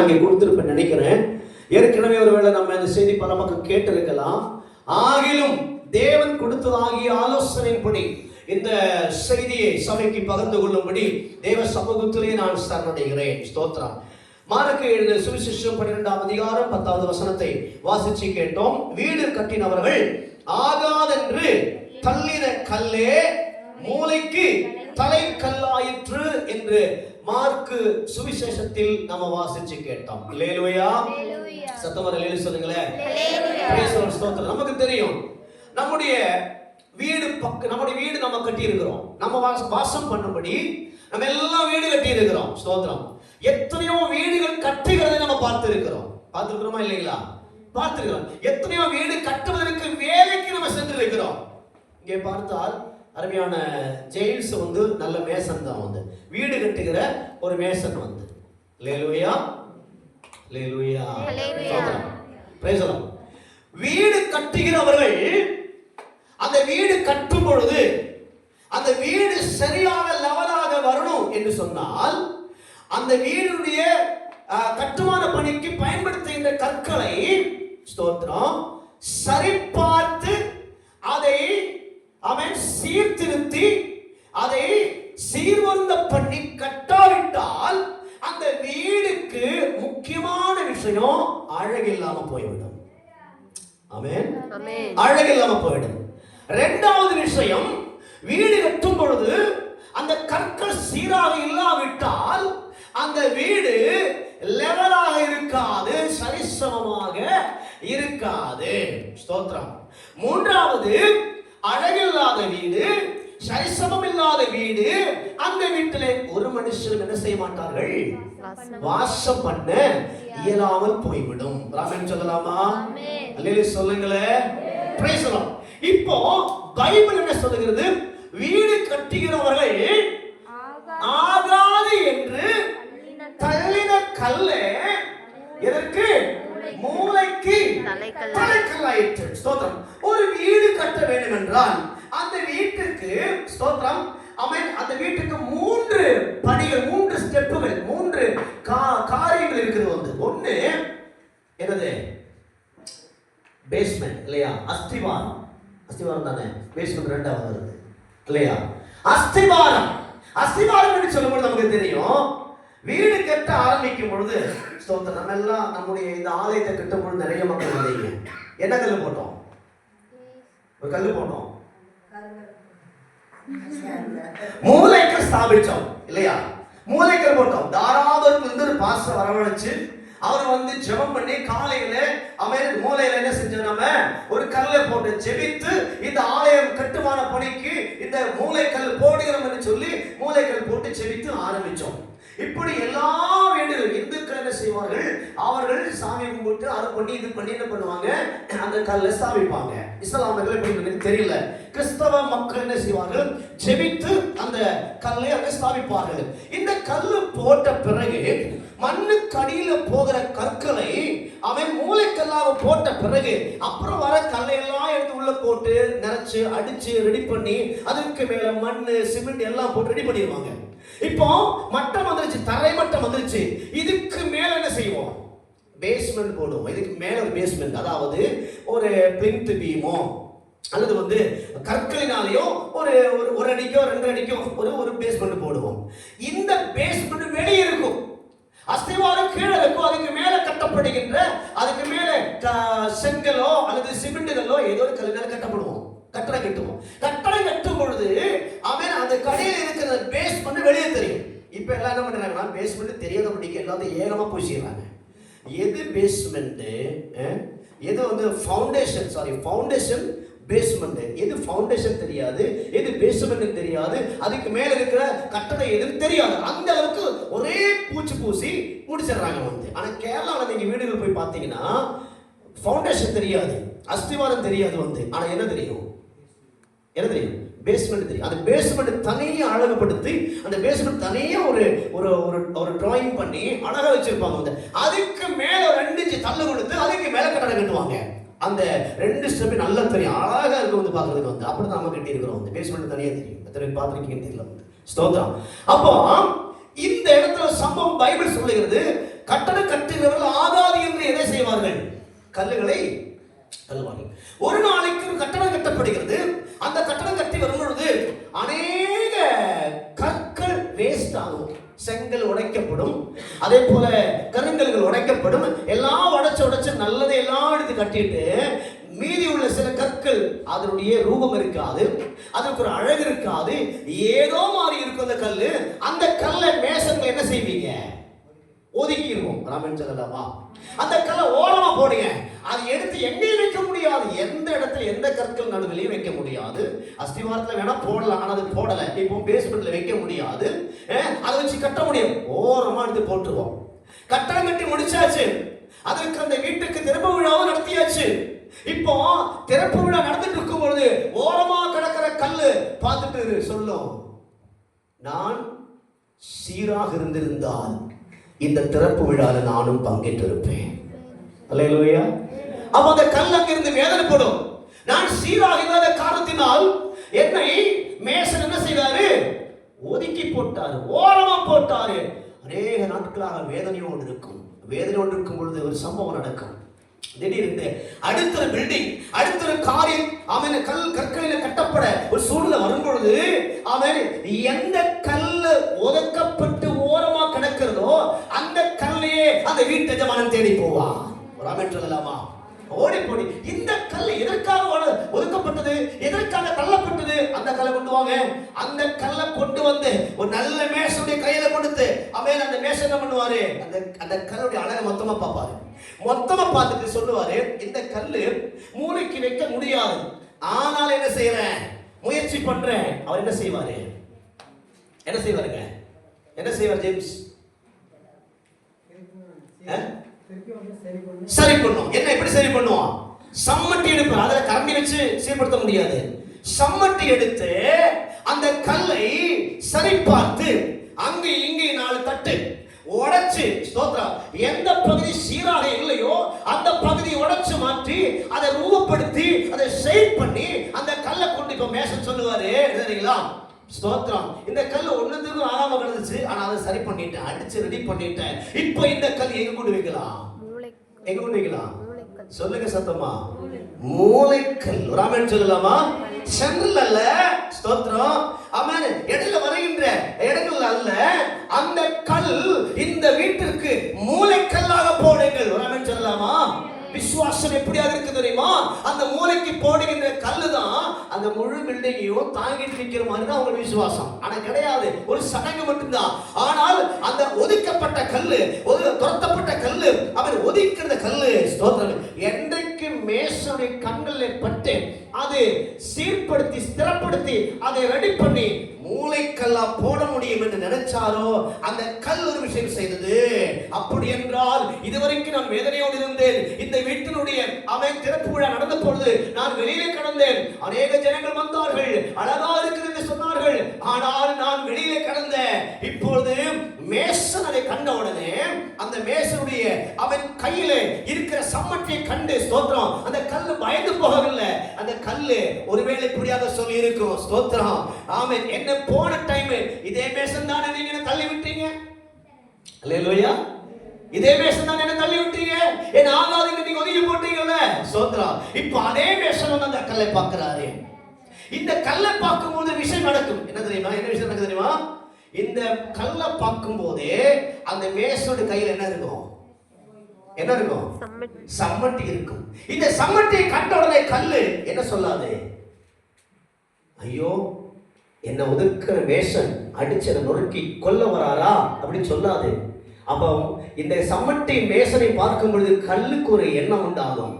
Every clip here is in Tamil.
இங்கே கொடுத்திருப்பேன் நினைக்கிறேன். ஏற்கனவே ஒருவேளை நம்ம இந்த செய்தி பல மக்கள் கேட்டிருக்கலாம். ஆகிலும் தேவன் கொடுத்ததாகிய ஆலோசனைப்படி இந்த செய்தியை சபைக்கு பகிர்ந்து கொள்ளும்படி தேவ சமூகத்திலே நான் சரணடைகிறேன். ஸ்தோத்திரம். மார்க்கு எழுதின சுவிசேஷம் 12ஆம் அதிகாரம் 10வது வசனத்தை வாசிச்சு கேட்டோம். வீடு கட்டினவர்கள் ஆகாதென்று தள்ளின கல்லே மூளைக்கு தலைக்கல்லாயிற்று என்று மார்க்கு சுவிசேஷத்தில் நம்ம வாசிச்சு கேட்டோம். அல்லேலூயா. சத்தமா அல்லேலூயா சொல்லுங்களேன். ஸ்தோத்திரம். நமக்கு தெரியும் நம்முடைய வீடு நம்ம கட்டி இருக்கிறோம். நம்ம வாசம் பண்ணும்படி நம்ம எல்லாம் வீடு கட்டி இருக்கிறோம். ஸ்தோத்திரம். எத்தனையோ வீடுகள் கட்டுகிறதை நம்ம பார்த்திருக்கிறோமா இல்லைங்களா? பார்த்திருக்கிறோம். எத்தனையோ வீடு கட்டுவதற்கு வேலைக்கு நம்ம சென்று இருக்கிறோம். இங்கே பார்த்தால் அருமையான ஜெயில்ஸ் நல்ல மேசன் தான் வீடு கட்டுகிற ஒரு Mason hallelujah hallelujah. Praise the Lord. வீடு கட்டுகிறவர்கள் அந்த வீடு கட்டும் பொழுது அந்த வீடு சரியாக லெவலாக வரணும் என்று சொன்னால் அந்த வீடுடைய கட்டுமான பணிக்கு பயன்படுத்துகின்ற கற்களை ஸ்தோத்திரம் சரிபார்த்து அதை அவன் சீர்திருத்தி அதை சீர்வந்த பண்ணி கட்டாவிட்டால் அந்த வீடுக்கு முக்கியமான விஷயம் அழகில்லாம போய்விடும். ஆமென். அழகில்லாம போய்விடும். இரண்டாவது விஷயம், வீடு கட்டும் பொழுது அந்த கற்கள் சீராக இல்லாவிட்டால் அந்த வீடு லெவலாக இருக்காது, சரிசமமாக இருக்காது. ஸ்தோத்திரம். மூன்றாவது, அழகில்லாத வீடு, சரிசமம் இல்லாத வீடு, அந்த வீட்டிலே ஒரு மனுஷன் என்ன செய்ய மாட்டார்கள்? வாசம் பண்ண இயலாமல் போய்விடும். ஆமென் சொல்லலாமா? அல்லேலூயா சொல்லுங்களேன். Price the Lord. இப்போ பைபிள் என்ன சொல்லுகிறது? வீடு கட்டுகிறவர்கள் ஆகாது என்று தள்ளின கல்லே எதற்கு? மூளைக்கு தலைக்கல்லாயிற்று. ஸ்தோத்திரம். ஒரு வீடு கட்ட வேண்டும் என்றால் அந்த வீட்டுக்கு ஸ்தோத்திரம் ஆமென், அந்த வீட்டுக்கு 3 படிகள், 3 ஸ்டெப்புகள், 3 காரியங்கள் இருக்கிறது. ஒண்ணு என்னது? பேஸ்மெண்ட் இல்லையா? அஸ்திவாரம் தானே பேஸ்மெண்ட். ரெண்டாவது வருது இல்லையா? அஸ்திவாரம் என்று சொல்லும்போது நமக்கு தெரியும், வீடு கட்ட ஆரம்பிக்கும் பொழுது ஸ்தோத்திரம் நம்ம எல்லாம் நம்முடைய இந்த ஆலயத்தை கட்டும் பொழுது நிறைய மக்கள் வந்தீங்க. என்ன கல்லு போட்டோம்? ஒரு கல்லு போட்டோம். மூலைக்கல் ஸ்தாபிச்சோம் இல்லையா? மூலைக்கல் போட்டோம். தாராபுரத்துல ஒரு பாஸ்டர் வரவழைச்சு அவர் ஜெபம் பண்ணி காலையில அவன் மூலையில என்ன செஞ்சோம்? நம்ம ஒரு கல்லை போட்டு ஜெபித்து இந்த ஆலயம் கட்டுமான பணிக்கு இந்த மூலைக்கல் போடுகிறோம் என்று சொல்லி மூலைக்கல் போட்டு ஜெபித்து ஆரம்பிச்சோம். இப்படி எல்லா வீடுகளும் இந்துக்கள் என்ன செய்வார்கள்? அவர்கள் சாமி கும்பிட்டு அதை பண்ணி இது பண்ணி என்ன பண்ணுவாங்க? அந்த கல்லை ஸ்தாபிப்பாங்க. இஸ்லாமியர்கள் எப்படி தெரியல. கிறிஸ்தவ மக்கள் என்ன செய்வார்கள்? ஜெபித்து அந்த கல்லை அங்கே ஸ்தாபிப்பார்கள். இந்த கல்லு போட்ட பிறகு மண்ணுக்கு அடியில போகிற கற்களை அவன் மூளைக்கல்லாக போட்ட பிறகு அப்புறம் வர கல்லை எல்லாம் எடுத்து உள்ள போட்டு நிறைச்சு அடிச்சு ரெடி பண்ணி அதுக்கு மேல மண்ணு சிமெண்ட் எல்லாம் போட்டு ரெடி பண்ணிடுவாங்க. இப்போ மட்டம் வந்துருச்சு, தரை மட்டம் வந்துருச்சு. இதுக்கு மேல என்ன செய்வோம்? பேஸ்மெண்ட் போடுவோம். இதுக்கு மேல ஒரு பேஸ்மெண்ட், அதாவது ஒரு பிளிந்த் பீமோ அல்லது கற்களினாலேயோ ஒரு அடிக்கோ 2 அடிக்கோ ஒரு பேஸ்மெண்ட் போடுவோம். இந்த பேஸ்மெண்ட் வெளியே இருக்கும், அஸ்திவாரம் கீழே இருக்கும். அதுக்கு மேல கட்டப்படுகின்ற அதுக்கு மேல செங்கலோ அல்லது சிமெண்ட்களோ ஏதோ ஒரு கல்லினால கட்டப்படுவோம். கட்டடம் கட்டும் பொழுது அவன் அந்த கடையில் இருக்கிற பேஸ்மெண்ட் வெளியே தெரியும். இப்ப எல்லாம் என்ன பண்றாங்கன்னா, பேஸ்மெண்ட் தெரியாதபடிக்கு எல்லாத்தையும் ஏகமா பூசிடுறாங்க. எது பேஸ்மெண்ட், எது ஃபவுண்டேஷன் பேஸ்மெண்ட், எது ஃபவுண்டேஷன் தெரியாது, எது பேஸ்மெண்ட் தெரியாது, அதுக்கு மேல இருக்கிற கட்டடம் எதுன்னு தெரியாது. அந்த அளவுக்கு ஒரே பூச்சி பூசி முடிச்சிடுறாங்க. ஆனா கேரளாவில் நீங்க வீடுகள் போய் பார்த்தீங்கன்னா ஃபவுண்டேஷன் தெரியாது, அஸ்திவாரம் தெரியாது. ஆனா என்ன தெரியும்? பேஸ்மெண்ட் தெரியும். அந்த பேஸ்மெண்ட் தனியா அழகுபடுத்தி அந்த பேஸ்மெண்ட் தனியா ஒரு டிராயிங் பண்ணி அழகா வச்சிருப்பாங்க. அதுக்கு மேல 2 இன்ச் தள்ளு கொடுத்து அதுக்கு மேல கட்டடம் கட்டுவாங்க. அந்த 2 ஸ்டெப் நல்லா தெரியும், அழகா இருக்கு பாக்குறதுக்கு. அப்படிதான் நம்ம கட்டி இருக்கிறோம். பேஸ்மெண்ட் தனியா தெரியும். எத்தனை பார்த்துருக்கீங்கன்னு தெரியல. ஸ்தோத்திரம். அப்போ இந்த இடத்துல சம்பவம் பைபிள் சொல்லுகிறது, கட்டடம் கட்டுகிறவர்கள் ஆகாது என்று எதை செய்வார்கள்? கல்லுகளை தள்ளுவார்கள். ஒரு நாளைக்கு ஒரு கட்டடம் கட்டப்படுகிறது. அந்த கட்டடம் கட்டி வரும் பொழுது அநேக கற்கள் வேஸ்ட் ஆகும். செங்கல் உடைக்கப்படும், அதே போல கருங்கல்கள் உடைக்கப்படும். எல்லாம் உடைச்சு நல்லதை எல்லாம் எடுத்து கட்டிட்டு மீதி உள்ள சில கற்கள் அதனுடைய ரூபம் இருக்காது, அதுக்கு ஒரு அழகு இருக்காது, ஏதோ மாதிரி இருக்கும் அந்த கல்லு. அந்த கல்லை மேசன்கள் என்ன செய்வீங்க? ஒதுக்கிடுவோம். ராமன் சொல்லலாமா? அந்த கல்லை ஓரமா போடுங்க. அது எடுத்து எங்கேயும் வைக்க முடியாது. எந்த இடத்துல எந்த கற்கள் நடுவிலையும் வைக்க முடியாது. அஸ்திவாரத்தில் வேணா போடலாம், ஆனால் அது போடலை. இப்போ பேஸ்மெண்ட்ல வைக்க முடியாது. அதை வச்சு கட்ட முடியும். ஓரமா எடுத்து போட்டுருவோம். கட்டடம் கட்டி முடிச்சாச்சு. அதற்கு அந்த வீட்டுக்கு திறப்பு விழாவும் நடத்தியாச்சு. இப்போ திறப்பு விழா நடந்துட்டு இருக்கும் பொழுது ஓரமா கிடக்கிற கல்லு பார்த்துட்டு சொல்லும், நான் சீராக இருந்திருந்தால் இந்த திறப்பு விழால நானும் பங்கேற்றிருப்பேன். அல்லேலூயா. அப்ப அந்த கல் அங்கிருந்து வேதனைப்படும். நான் சீராக இல்லாத காரணத்தினால் என்னை மேசன் என்ன செய்தாரு? ஒதுக்கி போட்டாரு, ஓரமா போட்டாரு. அநேக நாட்களாக வேதனையோடு இருக்கும். வேதனையோடு இருக்கும் பொழுது ஒரு சம்பவம் நடக்கும். திடீர்னு அடுத்த ஒரு பில்டிங், அடுத்த ஒரு காரியம் அவன் கற்களில கட்டப்பட ஒரு சூழ்நிலை வரும் பொழுது அவன் எந்த கல்லு ஒதுக்கப்பட்டு ஓரமா கிடக்கிறதோ அந்த கல்லையே அந்த வீட்டு எஜமானன் தேடி போவான். ராமன் சொல்லலாமா? ஓடி போடி இந்த கல் எதற்காக ஒதுக்கப்பட்டது, எதற்காக தள்ளப்பட்டது, அந்த கல்லை கொண்டு வாங்க. அந்த கல்லை கொண்டு வந்து ஒரு நல்ல மேசனுடைய கையில கொடுத்து அவன் அந்த மேசன் என்ன பண்ணுவாரு? அந்த கல்லுடைய அழகை மொத்தமா பார்ப்பாரு. மொத்தமா பார்த்துட்டு சொல்லுவாரு, இந்த கல்லு மூளைக்கு வைக்க முடியாது, ஆனால் என்ன செய்யறேன், முயற்சி பண்றேன். அவர் என்ன செய்வாரு? என்ன செய்வாருங்க? என்ன செய்வார் ஜேம்ஸ்? சரி பண்ணும். என்ன எப்படி சரி பண்ணுவோம்? சம்மட்டி எடுப்போம். அதுல கரண்டி வச்சு சீர்படுத்த முடியாது. சம்மட்டி எடுத்து அந்த கல்லை சரி பார்த்து அங்க இங்கே 4 தட்டு உடைச்சு, ஸ்தோத்திரம், எந்த பகுதி சீராக இல்லையோ அந்த பகுதியை உடைச்சு மாற்றி அதை ரூபப்படுத்தி அதை ஷேப் பண்ணி அந்த கல்லை கொண்டு இப்ப மேசன் சொல்லுவாரு, சரிங்களா, ஸ்தோத்திரம், இந்த கல் ஒண்ணுத்துக்கும் ஆகாம கிடந்துச்சு, ஆனா அதை சரி பண்ணிட்டேன், அடிச்சு ரெடி பண்ணிட்டேன். இப்போ இந்த கல் எங்க கொண்டு வைக்கலாம்? எங்க கொண்டு வைக்கலாம்? சொல்லுங்க சத்தமா. மூளைக்கல். ராமன் சொல்லலாமா? செங்கல் அல்ல, ஸ்தோத்திரம், ஆமென், இடையில வருகின்ற இடங்கள் அல்ல. அந்த கல் இந்த வீட்டிற்கு மூளைக்கல்லாக போடுங்கள். ராமன் சொல்லலாமா? விசுவாசம் எப்படியாக இருக்கு தெரியுமா? அந்த மூளைக்கு போடுகின்ற கல்லு தான் அந்த முழு பில்டிங்கையும் தாங்கிட்டு நிற்கிற மாதிரி தான் அவங்க விசுவாசம். ஆனா கிடையாது, ஒரு சடங்கு மட்டும்தான். ஆனால் அந்த ஒதுக்கப்பட்ட கல்லு, துரத்தப்பட்ட கல்லு, அவர் ஒதுக்கிற கல்லு, ஸ்தோத்திரம், என்றைக்கு மேசனுடைய கண்களில் பட்டு அது சீர்படுத்தி ஸ்திரப்படுத்தி அதை ரெடி பண்ணி மூளைக்கல்லா போட முடியும் என்று நினைச்சாரோ அந்த கல் ஒரு விஷயம் செய்தது. அப்படி என்றால் இதுவரைக்கும் நான் வேதனையோடு இருந்தேன். இந்த வீட்டினுடைய அவன் திறப்பு விழா நடந்த பொழுது நான் வெளியிலே கடந்தேன். அநேக ஜனங்கள் வந்தார்கள், அழகா இருக்கிறது என்று சொன்னார்கள். ஆனால் நான் வெளியிலே கடந்தேன். இப்பொழுது மேசன் அதை கண்ட உடனே அந்த மேசனுடைய அவன் கையில இருக்கிற சம்மட்டியை கண்டு, ஸ்தோத்திரம், அந்த கல்லு பயந்து போகவில்லை. அந்த கல்லு ஒருவேளை இப்படியாக சொல்லி இருக்கும், ஸ்தோத்திரம், ஆமென், என்ன போன டைம் இதே மேசன் தானே நீங்க தள்ளி விட்டீங்க. அல்லேலூயா. இதே மேசன் தானே என்ன தள்ளி விட்டீங்க, என்ன ஆகாதுன்னு நீங்க ஒதுக்கி போட்டீங்கல்ல, ஸ்தோத்திரம். இப்போ அதே மேசன் வந்து அந்த கல்லை பார்க்கிறாரு. இந்த கல்லை பார்க்கும்போது விஷயம் நடக்கும். என்ன தெரியுமா? என்ன விஷயம் நடக்குது தெரியுமா? இந்த கல்லை பார்க்கும் போதே அந்த மேசோட கையில் என்ன இருக்கும்? என்ன இருக்கும்? சம்மட்டி இருக்கும். இந்த சம்மட்டியை கண்ட உடனே கல்லு என்ன சொல்லாது? ஐயோ, என்ன ஒதுக்கிற மேசன் அடிச்சதை நொறுக்கி கொல்ல வராரா அப்படின்னு சொல்லாது. அப்போ இந்த சம்மட்டி மேசனை பார்க்கும் பொழுது கல்லுக்கு ஒரு எண்ணம் உண்டாகும்.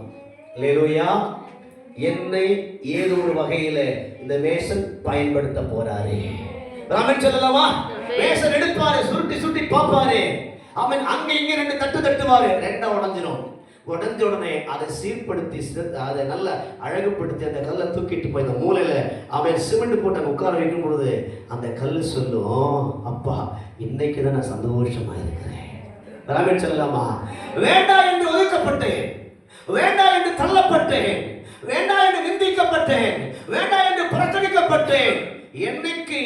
அல்லேலூயா. என்னை ஏதோ ஒரு வகையில இந்த மேசன் பயன்படுத்த போறாரு. ராமன் சொல்லலாமா? மேசன் எடுப்பாரு, சுருட்டி சுருட்டி பார்ப்பாரு. அவன் அங்க இங்க 2 தட்டு தட்டுவாரு, 2 உடைஞ்சிடும். உடஞ்ச உடனே அதை சீர்படுத்தி அதை நல்ல அழகுப்படுத்தி அந்த கல்லை தூக்கிட்டு போய் இந்த மூலையில அவன் சிமெண்ட் போட்டு அங்கே உட்கார வைக்கும் பொழுது அந்த கல் சொல்லும், அப்பா இன்னைக்கு தான் நான் சந்தோஷமா இருக்கிறேன். ராமன் சொல்லலாமா? வேண்டாம் என்று ஒதுக்கப்பட்டேன், வேண்டாம் என்று தள்ளப்பட்டேன், வேண்டாம் என்று நிந்திக்கப்பட்டேன், வேண்டாம் என்று புறக்கணிக்கப்பட்டேன். என்னைக்கு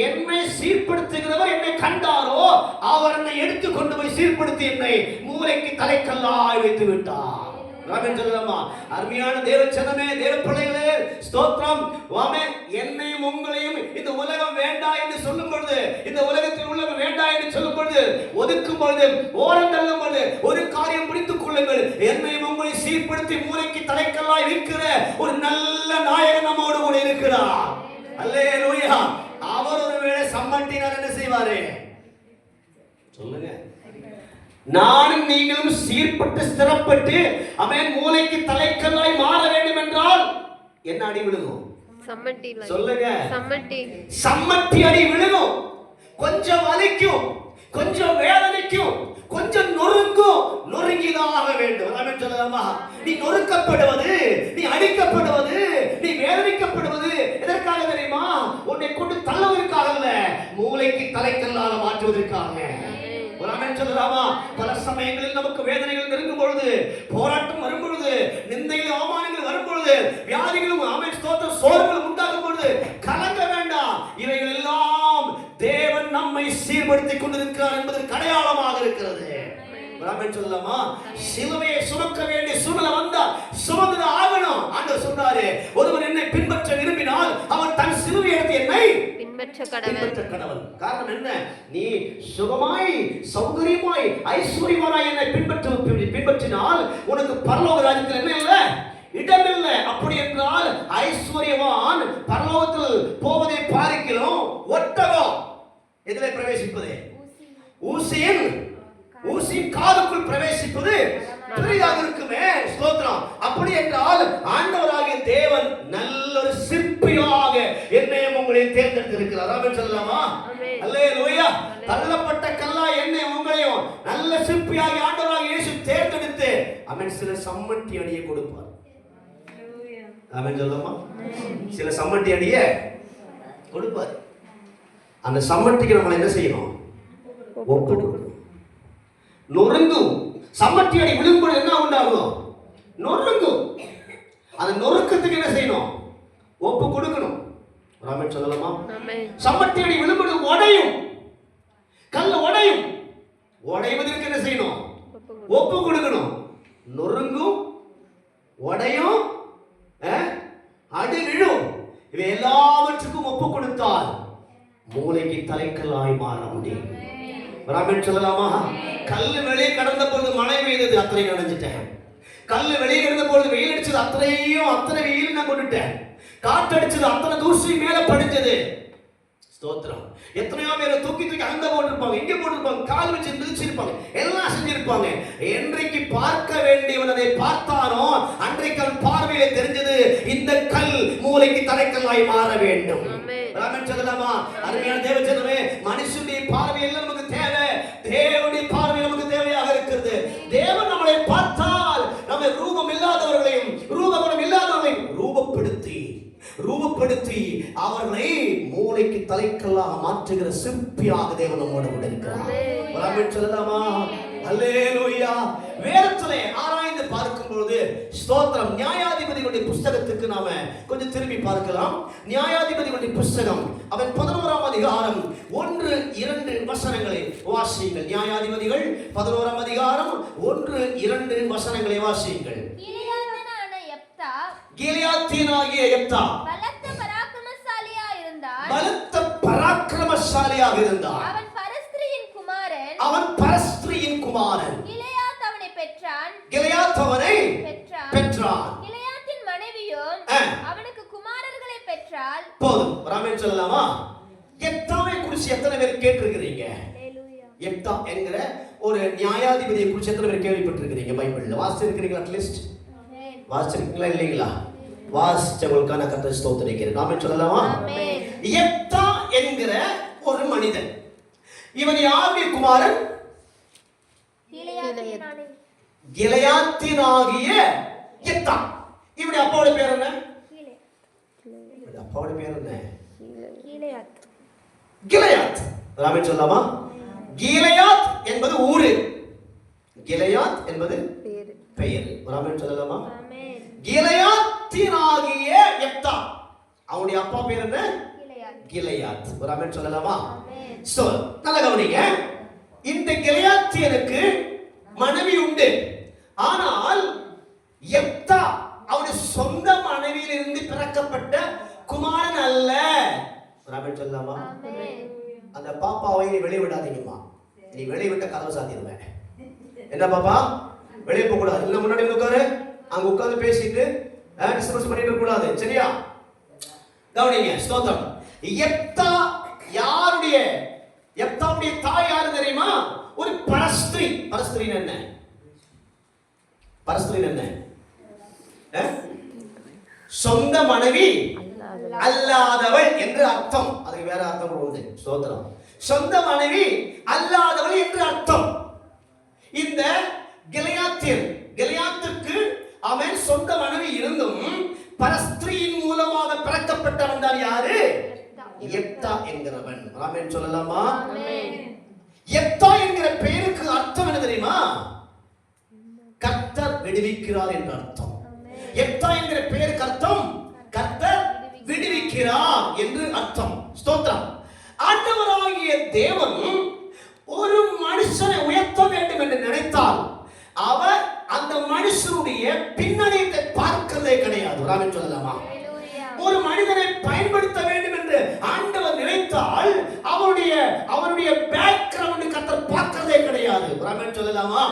என்னை சீர்படுத்துகிறவர் என்னை கண்டாரோ அவர் என்னை எடுத்து கொண்டு போய் சீர்படுத்தி என்னை மூளைக்கு தலைக்கல்லாய் வைத்து விட்டார். அருமையான தேவச்சனமே, தேவ பிள்ளைகளே, ஸ்தோத்திரம். என்னையும் உங்களையும் இந்த உலகம் வேண்டாம் என்று சொல்லும் பொழுது, இந்த உலகத்தில் உள்ளவர் வேண்டாம் என்று சொல்லும் பொழுது, ஒதுக்கும் பொழுது, ஓரம் தள்ளும் பொழுது ஒரு காரியம் பிடித்துக் கொள்ளுங்கள். என்னையும் உங்களை சீர்படுத்தி மூளைக்கு தலைக்கல்லாய் வைக்கிற ஒரு நல்ல நாயகன் நம்மோடு கூட இருக்கிறார். அல்லேலூயா. அவர் ஒருவேளை சம்மட்டினார் என்ன செய்வாரு சொல்லுங்க? நானும் நீங்களும் சீர்பட்டு ஸ்திரப்பட்டு அவன் மூளைக்கு தலைக்கல்லாய் மாற வேண்டும் என்றால் என்ன அடி விழுகும்? சொல்லுங்க. சம்மட்டி அடி விழுகும். கொஞ்சம் வலிக்கும், கொஞ்சம் வேதனைக்கும், கொஞ்சம் நொறுங்கும். நொறுங்கிதாக வேண்டும். ஆமென் சொல்லலாமா? நீ நொறுக்கப்படுவது, நீ அடிக்கப்படுவது, நீ வேதனைக்கப்படுவது எதற்காக தெரியுமா? உன்னை கொண்டு தள்ளுவதற்காக அல்ல, மூளைக்கு தலைக்கல்லாக மாற்றுவதற்காக. பல சமயங்களில் நமக்கு வேதனைகள் நெருங்கும் பொழுது, போராட்டம் வரும் பொழுது, நிந்தைகள் அவமானங்கள் வரும் பொழுது, வியாதிகளும் சோர்வுகளும் உண்டாகும் பொழுது கலங்க வேண்டாம். இவைகள் எல்லாம் தேவன் நம்மை சீர்படுத்திக் கொண்டிருக்கிறார் என்பதற்கு அடையாளமாக இருக்கிறது. சொல்லலாமா? சிலுவையை சுமக்க வேண்டிய சூழ்நிலை வந்தா சுமந்து ஆகணும். ஆண்டவர் சொன்னாரு, ஒருவன் என்னை பின்பற்ற விரும்பினால் அவன் தன் சிலுவை எடுத்து என்னை பின்பற்ற கடவன். காரணம் என்ன? நீ சுகமாய் சௌகரியமாய் ஐஸ்வர்யமாய் என்னை பின்பற்றினால் உனக்கு பரலோக ராஜ்யத்தில் என்ன இல்லை? இடமில்லை. அப்படி என்றால் ஐஸ்வர்யவான் பரலோகத்தில் போவதை பார்க்கிறோம். ஒட்டகம் எதிலே பிரவேசிப்பது? ஊசியின் காதுக்குள் பிரவேசிப்பது பெரிதாக இருக்குமே. ஸ்தோத்திரம். அப்படி என்றால் ஆண்டவராகிய தேவன் நல்ல ஒரு சிற்பியாக என்னையும் உங்களையும் தேர்ந்தெடுத்திருக்கிறார். ஆமென் சொல்லலாமா? அல்லேலூயா. தள்ளப்பட்ட கல்லா என்னை உங்களையும் நல்ல சிற்பியாக ஆண்டவராகிய இயேசு தேர்ந்தெடுத்து அவன் சில சம்மட்டி அடியை கொடுப்பார். ஆமென் சொல்லலாமா? சில சம்மட்டி அடியை கொடுப்பார். அந்த சம்மட்டிக்கு நம்ம என்ன செய்யணும்? ஒப்பு கொடுக்கணும். நொறுங்கும். சம்மட்டி அடி விழும்போது என்ன உண்டாகும்? நொறுங்கும். அந்த நொறுக்கத்துக்கு என்ன செய்யணும்? ஒப்பு கொடுக்கணும். ஆமென் சொல்லலாமா? சம்மட்டி அடி விழும்போது உடையும், கல் உடையும். உடைவதற்கு என்ன செய்யணும்? ஒப்பு கொடுக்கணும். நொறுங்கும், உடையும், அடி விழும். இவை எல்லாவற்றுக்கும் ஒப்பு கொடுத்தால் மூளைக்கு தலைக்கல்லாய் மாற முடியும். ராமன் சொல்லலாமா? கல்லு வெளியே கடந்த பொழுது மழை பெய்தது, அத்தனை நனைஞ்சிட்டேன். கல்லு வெளியே கடந்த பொழுது வெயில் அடிச்சது, அத்தனை வெயில் நான் கொண்டுட்டேன். காற்றடிச்சது, அத்தனை தூசி மேல படிச்சது. ஸ்தோத்திரம். எத்தனையோ பேர் தூக்கி அங்க போட்டிருப்பாங்க, இங்க போட்டிருப்பாங்க, கால் வச்சு மிதிச்சிருப்பாங்க, எல்லாம் செஞ்சிருப்பாங்க. என்றைக்கு பார்க்க வேண்டியவன் அதை பார்த்தானோ அன்றைக்கு அவன் பார்வையில தெரிஞ்சது, இந்த கல் மூளைக்கு தலைக்கல்லாய் மாற வேண்டும். சொல்லலாமா? அருமையான தேவஜனமே, மனுஷனுடைய பார்வையில் நமக்கு தேவை, தேவனுடைய பார்வை நமக்கு தேவையாக இருக்கிறது. தேவன் நம்மளை பார்த்தால் நம்ம ரூபம் இல்லாதவர்களையும் ரூபகுணம் இல்லாதவர்களையும் ரூபப்படுத்தி அவர்களை மூளைக்கு தலைக்கல்லாக மாற்றுகிற சிற்பியாக தேவன் நம்மோடு கூட இருக்கிறார். சொல்லலாமா? அல்லேலூயா. வேதத்திலே ஆராய்ந்து பார்க்கும் பொழுது ஸ்தோத்திரம், நியாயாதிபதிகளுடைய புஸ்தகத்துக்கு நாம கொஞ்சம் திரும்பி பார்க்கலாம். நியாயாதிபதிகளுடைய புஸ்தகம் அவன் 11ஆம் அதிகாரம் 1-2 வசனங்களை வாசியுங்கள். நியாயாதிபதிகள் 11ஆம் அதிகாரம் 1-2 வசனங்களை வாசியுங்கள். கிலியாத்தியனாகிய யெப்தா பலத்த பராக்கிரமசாலியாக இருந்தார். அவன் பரஸ்திரியின் குமாரன். கிலியாத் அவனை பெற்றான். கிலியாத்தின் மனைவியும் அவனுக்கு குமாரர்களை பெற்றாள். போதும். ராமன் சொல்லலாமா? யெப்தாவை குறித்து எத்தனை பேர் கேட்டிருக்கிறீங்க? யெப்தா என்கிற ஒரு நியாயாதிபதியை குறித்து எத்தனை பேர் கேள்விப்பட்டிருக்கிறீங்க? பைபிள்ல வாசிச்சிருக்கிறீங்களா? அட்லீஸ்ட் வாசிச்சிருக்கீங்களா? இல்லைங்களா? வாசிச்சவங்களுக்கான கர்த்தரை ஸ்தோத்திரிக்கிறேன். ராமன் சொல்லலாமா? யெப்தா என்கிற ஒரு மனிதன். இவன் யாருடைய குமாரன்? கிலியாத்தினாகிய யெப்தா. இவனுடைய அப்பாவுடைய பேர் என்ன? கிலியாத். ராமன் சொல்லலாமா? கிலியாத் என்பது ஊரு, கிலியாத் என்பது பெயர். ராமன் சொல்லலாமா? கிலியாத்தினாகிய யெப்தா. அவனுடைய அப்பா பேர் என்ன? கிளையாத். ஒரு ஆமென் சொல்லலாமா? சோ நல்லா கவனிங்க. இந்த கிளையாத்தியனுக்கு மனைவி உண்டு. ஆனால் யெப்தா அவருடைய சொந்த மனைவியிலிருந்து பிறக்கப்பட்ட குமாரன் அல்ல. ஒரு ஆமென் சொல்லலாமா? அந்த பாப்பாவை நீ வெளியே விடாதீங்கம்மா. நீ வெளியே விட்ட கதவை சாத்திடுவேன். என்ன பாப்பா, வெளியே போக கூடாது. இல்ல முன்னாடி உட்காரு, அங்க உட்கார்ந்து பேசிட்டு டிஸ்கஸ் பண்ணிட்டு இருக்க கூடாது. சரியா? கவனிங்க. ஸ்தோத்திரம். யெப்தா யாருடைய, யெப்தாவுடைய தாய் யாரு தெரியுமா? ஒரு பரஸ்திரி. பரஸ்திரி என்ன? பரஸ்திரி என்ன? சொந்த மனைவி அல்லாதவள் என்று அர்த்தம். அதுக்கு வேற அர்த்தம் உண்டு. ஸ்தோத்திரம். சொந்த மனைவி அல்லாதவள் என்று அர்த்தம். இந்த கிளையாத்துக்கு அவன் சொந்த மனைவி இருந்தும் பரஸ்திரியின் மூலமாக பிறக்கப்பட்டவன் தான் யாரு? யெப்தா என்கிறவன். ஆமென் சொல்லலாமா? யெப்தா என்கிற பெயருக்கு அர்த்தம் என்ன தெரியுமா? கர்த்தர் விடுவிக்கிறார் என்ற அர்த்தம். யெப்தா என்கிற பெயருக்கு அர்த்தம் கர்த்தர் விடுவிக்கிறார் என்று அர்த்தம். ஸ்தோத்திரம். ஆண்டவராகிய தேவன் ஒரு மனுஷனை உயர்த்த வேண்டும் என்று நினைத்தால் அவர் அந்த மனுஷனுடைய பின்னணியை பார்க்கிறதே கிடையாது. ஆமென் சொல்லலாமா? ஒரு மனிதனை பயன்படுத்த வேண்டும் என்று ஆண்டவர் நினைத்தால் அவருடைய பேக்ரவுண்ட் கர்த்தர் பார்க்கிறதே கிடையாது. ஆமென் சொல்லலாமா?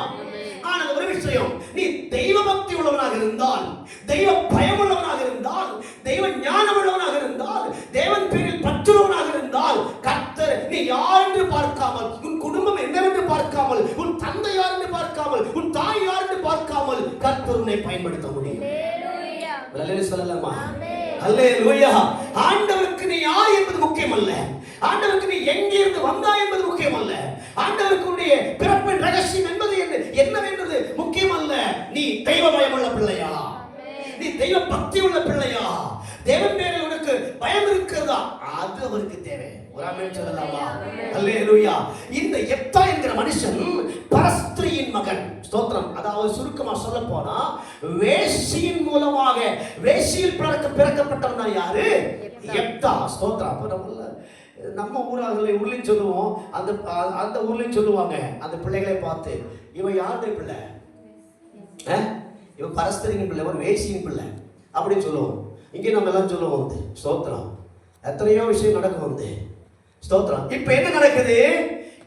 ஆனால் ஒரு விஷயம், நீ தெய்வ பக்தி உள்ளவனாக இருந்தால், தெய்வ பயம் உள்ளவனாக இருந்தால், தெய்வ ஞானம் உள்ளவனாக இருந்தால், தேவன் பேரில் பற்றுள்ளவனாக இருந்தால், கர்த்தர் நீ யார் என்று பார்க்காமல், உன் குடும்பம் என்னவென்று பார்க்காமல், உன் தந்தை யார் என்று பார்க்காமல், உன் தாய் யார் என்று பார்க்காமல் கர்த்தர் உன்னை பயன்படுத்த முடியும். அல்லேலூயா சொல்லலாமா? அல்லேலூயா. ஆண்டவருக்கு நீ யார் என்பது முக்கியம் அல்ல. ஆண்டவருக்கு நீ எங்கே இருந்து வந்தாய் என்பது முக்கியம் அல்ல. ஆண்டவருக்குடைய பிறப்பின் ரகசியம் என்பது என்னவென்றது முக்கியம் அல்ல. நீ தெய்வ பயமுள்ள பிள்ளையா? நீ தெய்வ பக்தி உள்ள பிள்ளையா? தேவன் பேரில் உனக்கு பயம் இருக்கிறதா? அது அவருக்கு தேவை. ஒரு ஆமென் சொல்லலாமா? அல்லேலூயா. இந்த யெப்தா என்கிற மனுஷன் பரஸ்திரியின் மகன். ஸ்தோத்திரம். அதாவது சுருக்கமா சொல்ல போனா வேசியின் மூலமாக, வேசியில் பிறக்கப்பட்டவன் தான் யாரு? யெப்தா. ஸ்தோத்திரம். அப்ப நம்ம ஊர்லயும் சொல்லுவோம், அந்த ஊர்லயும் சொல்லுவாங்க அந்த பிள்ளைகளை பார்த்து, இவன் யாருடைய பிள்ளை? இவன் பரஸ்திரியின் பிள்ளை, ஒரு வேசியின் பிள்ளை அப்படின்னு சொல்லுவோம். இங்கே நம்ம எல்லாம் சொல்லுவோம் வந்து. ஸ்தோத்திரம். எத்தனையோ விஷயம் நடக்கும் வந்து. ஸ்தோத்திரம். இப்ப என்ன நடக்குது?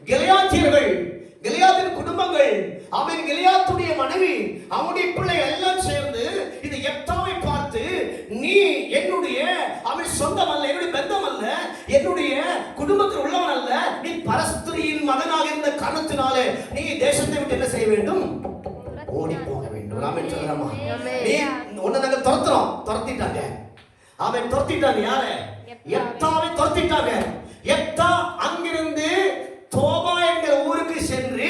கிளையாத்தியர்கள், கிளையாத்தின் குடும்பங்கள், அவன் கிளையாத்துடைய மனைவி, அவனுடைய பிள்ளைகள் எல்லாம் சேர்ந்து இந்த யெப்தாவை பார்த்து, நீ என்னுடைய அவன் சொந்தம் அல்ல, என்னுடைய பந்தம் அல்ல, என்னுடைய குடும்பத்தில் உள்ளவன் அல்ல, நீ பரஸ்திரியின் மகனாக இருந்த காரணத்தினாலே நீ தேசத்தை விட்டு என்ன செய்ய வேண்டும்? ஓடி போக வேண்டும். ஆமென் சொல்லலாமா? நீ உன்னை நாங்க துரத்திட்டாங்க. அவன் துரத்திட்டாங்க. யாரு? யெப்தாவை துரத்திட்டாங்க. யெப்தா அங்கிருந்து தோபா என்கிற ஊருக்கு சென்று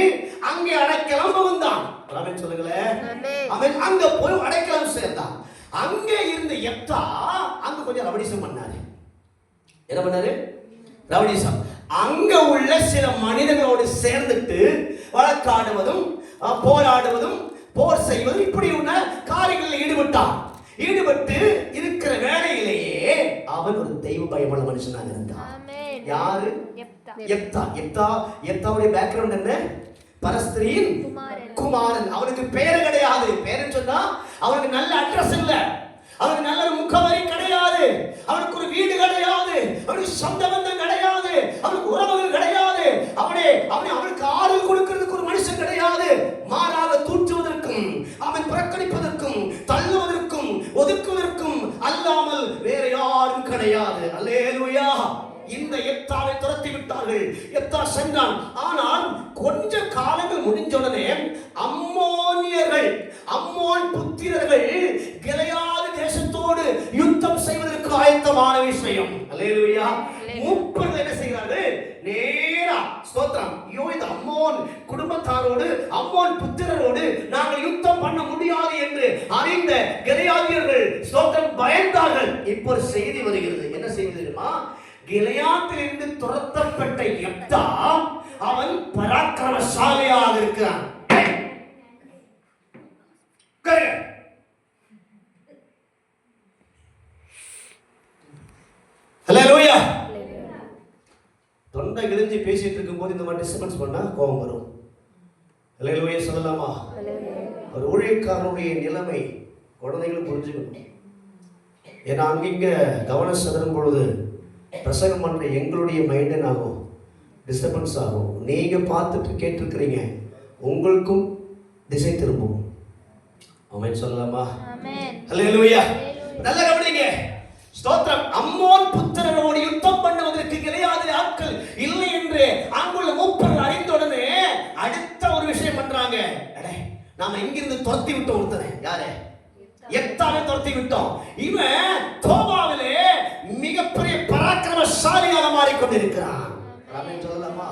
அங்கே அடைக்கலம் புகுந்தான். ஆமென் சொல்லுங்களேன். அவன் அங்க போய் அடைக்கலம் சேர்ந்தான். அங்கே இருந்த யெப்தா அங்க கொஞ்சம் ரவடிசம் பண்ணாரு. என்ன பண்ணாரு? ரவடிசம். அங்க உள்ள சில மனிதர்களோடு சேர்ந்துட்டு வழக்காடுவதும் போராடுவதும் போர் செய்வதும் இப்படி உள்ள காரியங்களில் ஈடுபட்டு இருக்கிற வேளையிலேயே அவன் ஒரு தெய்வ பயமுள்ள மனுஷனாக இருந்தான். யாரு? யெப்தா. யெப்தாவுடைய பேக்ரவுண்ட் என்ன? பரஸ்திரியின் குமாரன். அவனுக்கு பேர் கிடையாது. பேருன்னு சொன்னா அவனுக்கு நல்ல அட்ரஸ் இல்ல, அவனுக்கு நல்ல முகவரி கிடையாது, அவனுக்கு ஒரு வீடு கிடையாது, அவனுக்கு சொந்த பந்தம் கிடையாது, அவனுக்கு உறவுகள் கிடையாது, அவனுக்கு ஆறுதல் கொடுக்கிறதுக்கு ஒரு மனுஷன் கிடையாது. மாறாக தூற்றுவதற்கும் அவன் புறக்கணிப்பதற்கும் தள்ளுவதற்கும் ஒதுக்குவதற்கும் அல்லாமல் வேற யாரும் கிடையாது. அல்லேலூயா. இந்த யெப்தாவை துரத்தி விட்டார்கள். யெப்தா சென்றான். ஆனால் கொஞ்ச காலங்கள் முடிஞ்ச உடனே அம்மோன் புத்திரர்கள் கிளையாது தேசத்தோடு யுத்தம் செய்வதற்கு ஆயத்தமான விஷயம். அல்லேலூயா. மூப்பர்கள் என்ன செய்கிறார்கள்? நேரா ஸ்தோத்திரம். இந்த அம்மோன் குடும்பத்தாரோடு, அம்மோன் புத்திரரோடு நாங்கள் யுத்தம் பண்ண முடியாது என்று அறிந்த கிளையாதியர்கள் ஸ்தோத்திரம் பயந்தார்கள். இப்போ ஒரு செய்தி வருகிறது. என்ன செய்தி தெரியுமா? கிளையாத்திலிருந்து துரத்தப்பட்ட யெப்தா அவன் பராக்கிரமசாலியாக இருக்கிறான். அல்லேலூயா. இழிஞ்சு பேசிட்டு இருக்கும்போது இந்த மாதிரி டிஸ்டர்பன்ஸ் பண்ணா கோபம் வரும். அல்லேலூயா சொல்லலாமா? ஒரு ஊழியக்காரனுடைய நிலைமை குழந்தைகளும் புரிஞ்சுக்கணும். ஏன்னா அங்கிங்க கவனம் செதறும் பொழுது பிரசங்கம் பண்ற எங்களுடைய மைண்ட் என்ன ஆகும்? டிஸ்டர்பன்ஸ் ஆகும். நீங்க பார்த்துட்டு கேட்டிருக்கிறீங்க, உங்களுக்கும் திசை திரும்பும். ஆமென் சொல்லலாமா? அல்லேலூயா. நல்ல கவனிங்க. ஸ்தோத்திரம். அம்மோன் புத்திரரோடு யுத்தம் பண்ணுவதற்கு கிளையாதிலே ஆட்கள் இல்லை என்று அங்குள்ள மூப்பர்கள் அறிந்தவுடனே அடுத்த ஒரு விஷயம் பண்றாங்க. நாம இங்கிருந்து துரத்தி விட்டோம் ஒருத்தனை. யாரு? எப்தாவை துரத்தி விட்டோம். இவன் தோபாவிலே மிகப்பெரிய பராக்கிரமசாலியாக மாறிக்கொண்டிருக்கிறான். ஆமென் சொல்லலாமா?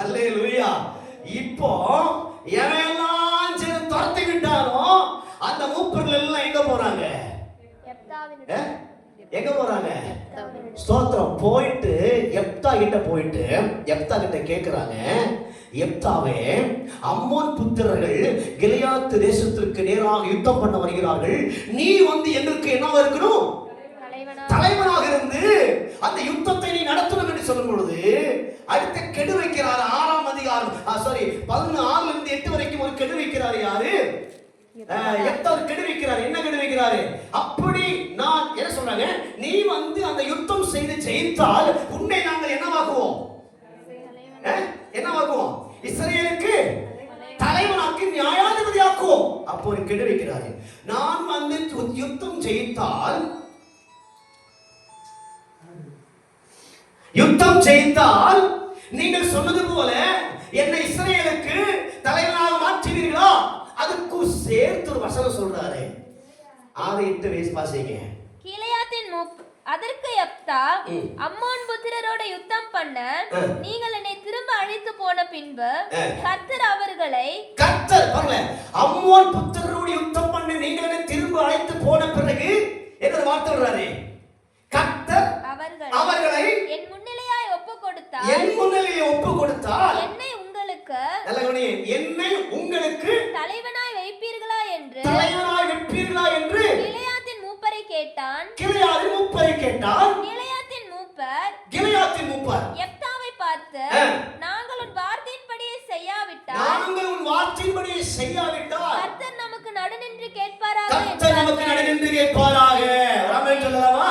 அல்லேலூயா. இப்போ எவெல்லாம் சேர்ந்து துரத்தி விட்டாரோ அந்த மூப்பர்கள் எல்லாம் எங்க போறாங்க? எங்க போறாங்க? ஸ்தோத்திரம். போயிட்டு எப்தா கிட்ட போயிட்டு எப்தா கிட்ட கேக்குறாங்க, எப்தாவே, அம்மோன் புத்திரர்கள் கிலியாத் தேசத்திற்கு நேராக யுத்தம் பண்ண வருகிறார்கள். நீ வந்து எங்களுக்கு என்னவா இருக்கணும்? தலைவனாக இருந்து அந்த யுத்தத்தை நீ நடத்தணும் என்று சொல்லும் பொழுது அடுத்த கெடு வைக்கிறார். 6ஆம் அதிகாரம் 14 இருந்து 8 வரைக்கும் ஒரு கெடு வைக்கிறார். யாரு? எப்தாவை கெடு வைக்கிறார். என்ன கெடு வைக்கிறாரு? அப்படி நான் என்ன சொல்றாங்க, நீ வந்து அந்த யுத்தம் செய்து ஜெயித்தால் உன்னை நாங்கள் என்னவாக்குவோம்? என்னவாக்குவோம்? இஸ்ரவேலுக்கு தலைவனாக்கி நியாயாதிபதியாக்குவோம். அப்போ ஒரு கெடு வைக்கிறாரு. நான் வந்து யுத்தம் ஜெயித்தால் நீங்கள் சொன்னது போல என்னை இஸ்ரவேலுக்கு தலைவனாக மாற்றுவீர்களா? அதுக்கு சேர்த்து ஒரு வசனம் சொல்றாரு. 6-8 வயசு வாசிங்க. கிலியாத்தின் அதற்கு யெப்தா, அம்மோன் புத்திரரோட யுத்தம் பண்ண நீங்கள் என்னை திரும்ப அழைத்து போன பின்பு கர்த்தர் அவர்களை பாருங்க, அம்மோன் புத்திரரோட யுத்தம் பண்ண நீங்கள் என்னை திரும்ப அழைத்து போன பிறகு என்ன வார்த்தை சொல்றாரு? கர்த்தர் அவர்களை என் முன்னிலையாய் ஒப்புக்கொடுத்தார். என்னை உங்களுக்கு தலைவனாய் வைப்பீர்களா என்று கிலியாத்தின் மூப்பரை கேட்டான். கிலியாத்தின் மூப்பர் யெப்தாவை பார்த்து, நாங்கள் உன் வார்த்தையின்படியே செய்யாவிட்டால் கர்த்தர் நமக்கு நடுநின்று கேட்பாராக. ஆமென் சொல்லலாமா?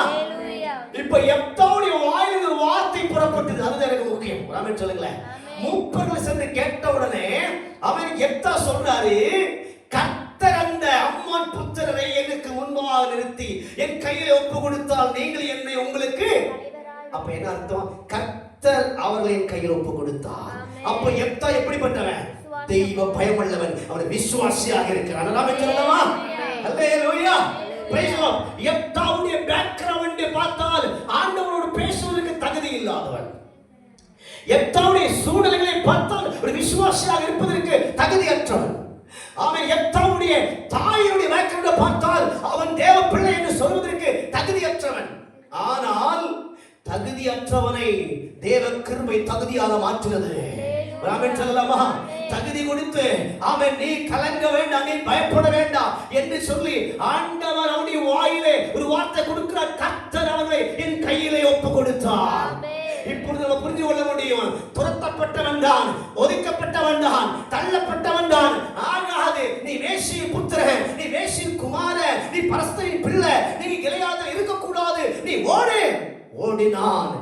இப்ப யெப்தாவுடைய வாயிலிருந்து ஒரு வார்த்தை புறப்பட்டது. அதுதான் எனக்கு முக்கியம். ஆமென் சொல்லுங்களேன். மூப்பர்கள் சென்று கேட்ட உடனே அவன் யெப்தா சொல்றாரு, கர்த்தர் அந்த அம்மோன் புத்திரரை எனக்கு முன்பாக நிறுத்தி என் கையில ஒப்பு கொடுத்தால் நீங்கள் என்னை உங்களுக்கு. அப்ப என்ன அர்த்தம்? கர்த்தர் அவர்களை என் கையில் ஒப்பு கொடுத்தார். அப்ப யெப்தா எப்படிப்பட்டவன்? தெய்வ பயமுள்ளவன். அவன் விசுவாசியாக இருக்கிறான். ஆமென் சொல்லலாமா? அல்லேலூயா. Praise the lord. யெப்தாவுடைய பேக்ரவுண்ட் பார்த்தால் ஆண்டவரோடு பேசுவதற்கு தகுதி இல்லாதவன். யெப்தாவுடைய சூழ்நிலைகளை பார்த்தால் ஒரு விசுவாசியாக இருப்பதற்கு தகுதியற்றவன். அவன் யெப்தாவுடைய தாயினுடைய பேக்ரவுண்ட் பார்த்தால் அவன் தேவ பிள்ளை என்று சொல்வதற்கு தகுதியற்றவன். ஆனால் தகுதியற்றவனை தேவ கிருபை தகுதியாக மாற்றுகிறது. ஆமென் சொல்லலாமா? தகுதி கொடுத்து ஆமென், நீ கலங்க வேண்டாம், நீ பயப்பட வேண்டாம் என்று சொல்லி ஆண்டவர் அவருடைய வாயிலே ஒரு வார்த்தை கொடுக்கிறார். கர்த்தர் அவரை என் கையிலே ஒப்பு கொடுத்தார். இப்பொழுது நம்ம புரிந்து கொள்ள முடியும். துரத்தப்பட்டவன் தான், ஒதுக்கப்பட்டவன் தான், தள்ளப்பட்டவன் தான். ஆகாது, நீ வேசியின் புத்திரன், நீ வேசியின் குமாரன், நீ பரஸ்தரின் பிள்ளை, நீ கிலியாதில் இருக்கக்கூடாது, நீ ஓடினான்.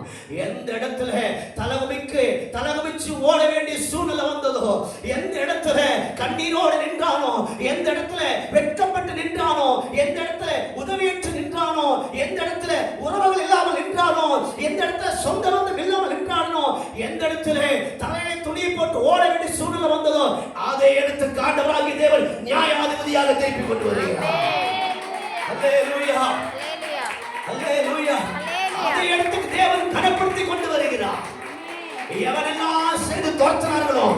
எந்த இடத்துல தலகுமிச்சு ஓட வேண்டிய சூழ்நிலை வந்ததோ, எந்த இடத்துல கண்ணீரோடு நின்றானோ, எந்த இடத்துல வெட்கப்பட்டு நின்றானோ, எந்த இடத்துல உதவியற்று நின்றானோ, எந்த இடத்துல உறவுகள் இல்லாமல் நின்றானோ, எந்த இடத்துல சொந்த பந்தம் இல்லாமல் நின்றானோ, எந்த இடத்துல தலையை துணியை போட்டு ஓட வேண்டிய சூழ்நிலை வந்ததோ, அதை எடுத்து ஆண்டவராகிய தேவன் நியாயாதிபதியாக திருப்பி கொண்டு வருகிறார். அல்லேலூயா, அல்லேலூயா. அதை எடுத்து தேவன் கனப்படுத்தி கொண்டு வருகிறார். எவனெல்லாம் சேர்ந்து தோற்றார்களோ,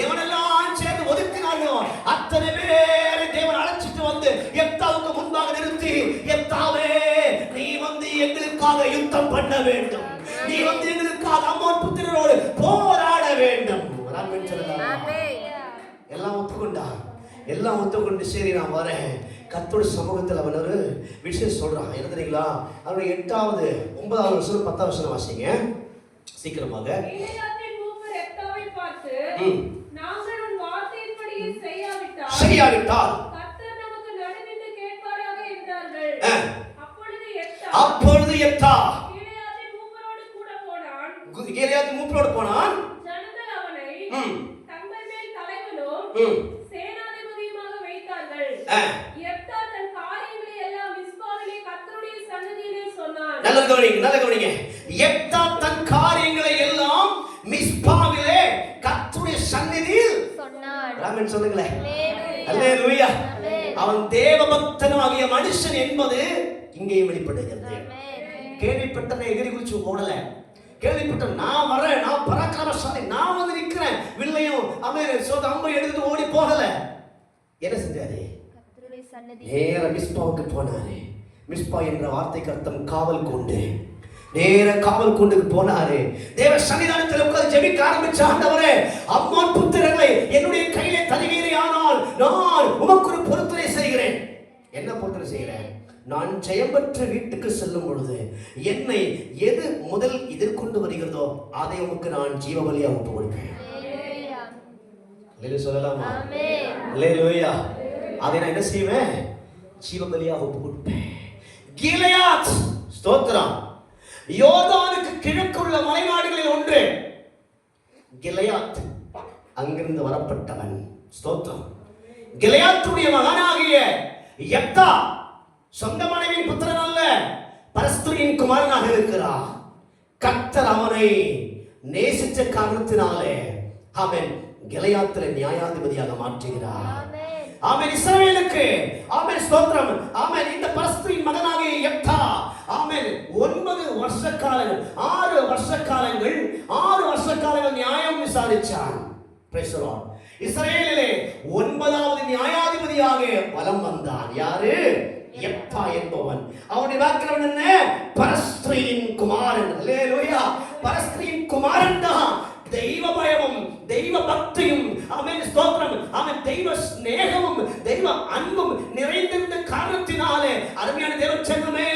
எவனெல்லாம் சேர்ந்து ஒதுக்கினார்களோ, அத்தனை பேரை தேவன் அழைச்சிட்டு வந்து யெப்தாவுக்கு முன்பாக நிறுத்தி, யெப்தாவே, நீ வந்து எங்களுக்காக யுத்தம் பண்ண வேண்டும், நீ வந்து எங்களுக்காக அம்மோன் புத்திரரோடு போராட வேண்டும். எல்லாம் ஒத்துக்கொண்டு சரி நான் வரேன். கர்த்தருடைய சமூகத்தில் அவன் ஒரு விஷயம் சொல்றான். என்ன தெரியுங்களா? அவருடைய 8வது 9வது வசனம் 10வது வசனம் வாசிங்க சீக்கிரமாக. நாங்கள் உன் வார்த்தையின்படியே செய்யாவிட்டால் கர்த்தர் நமக்கு நடுநின்று கேட்பாராக என்றார்கள். அப்பொழுது யெப்தா கிலியாதின் மூப்பரோடு கூட போனான். கிலியாதின் மூப்பரோடு போனான். ஜனங்கள் அவனை தங்கள் மேல் தலைவனும் சேனாதிபதியுமாக வைத்தார்கள். யெப்தா தன் காரியங்களை எல்லாம் மிஸ்பாவிலே கர்த்தருடைய சந்நிதியிலே சொன்னான். நல்ல கவனிங்க. யெப்தா தன் காரியங்களை எல்லாம் மிஸ்பாவிலே கர்த்தருடைய சந்நிதியில் சொன்னான். ஆமென் சொல்லுங்களேன். அல்லேலூயா. அவன் தேவபக்தனாகிய மனுஷன் என்பது இங்கே வெளிப்படுகிறது. கேள்விப்பட்ட எதிரி குறிச்சு ஓடல. கேள்விப்பட்ட நான் வரேன், நான் பராக்கிரமசாலி, நான் வந்து நிக்கிறேன், வில்லையும் அம்பை எடுத்துட்டு ஓடி போகல. என்ன செஞ்சாரு? நேர மிஸ்பாவுக்கு போனாரு. மிஸ்பா என்ற வார்த்தைக்கு அர்த்தம் காவல் கொண்டு. நேர காவல் கொண்டு போனாரு. தேவ சன்னிதானத்தில் உட்கார்ந்து ஜெபிக்க ஆரம்பிச்ச ஆண்டவரே, அம்மான் புத்திரர்களை என்னுடைய கையிலே தருவீரே, ஆனால் நான் உமக்கு ஒரு பொருத்தனை செய்கிறேன். என்ன பொருத்தனை செய்கிறேன்? நான் ஜெயம் பெற்ற வீட்டுக்கு செல்லும் பொழுது என்னை எது முதல் எதிர்கொண்டு வருகிறதோ அதை உமக்கு நான் ஜீவ பலியாக ஒப்பு கொடுப்பேன். சொல்லலாமா? அல்லேலூயா. அதை நான் என்ன செய்வேன்? ஜீவ பலியாக ஒப்பு கொடுப்பேன். கிலியாத், ஸ்தோத்திரம், யோர்தானுக்கு கிழக்குள்ள மலைநாடுகளில் ஒன்று. கிலியாத் அங்கிருந்து வரப்பட்டவன். ஸ்தோத்திரம். கிலியாத்துடைய மகனாகிய யெப்தா சொந்த மனைவியின் புத்திரன் அல்ல, பரஸ்திரியின் குமாரனாக இருக்கிறார். கர்த்தர் அவனை நேசிச்ச காரணத்தினாலே அவன் கிலியாத்திலே நியாயாதிபதியாக மாற்றுகிறார். ஆமென். இஸ்ரவேலுக்கு ஆமென் ஸ்தோத்திரம். ஆமென். இந்த பரஸ்திரியின் மகனாகிய யெப்தா ஆமென் 9 வருஷ காலங்கள் 6 வருஷ காலங்கள் நியாயம் விசாரிச்சான். Price the Lord. இஸ்ரவேலிலே 9வது நியாயாதிபதியாக வலம் வந்தான். யாரு? யெப்தா என்பவன். அவனுடைய பேக்ரவுண்ட் என்ன? பரஸ்திரியின் குமாரன். அல்லேலூயா. பரஸ்திரியின் குமாரன் தான் தெய்வ பயமும் தெய்வ பக்தியும் ஆமென் ஸ்தோத்திரம் ஆமென் தெய்வ ஸ்நேகமும் தெய்வ அன்பும் நிறைந்திருந்த காரணத்தினாலே அருமையான தேவச்சங்கமே,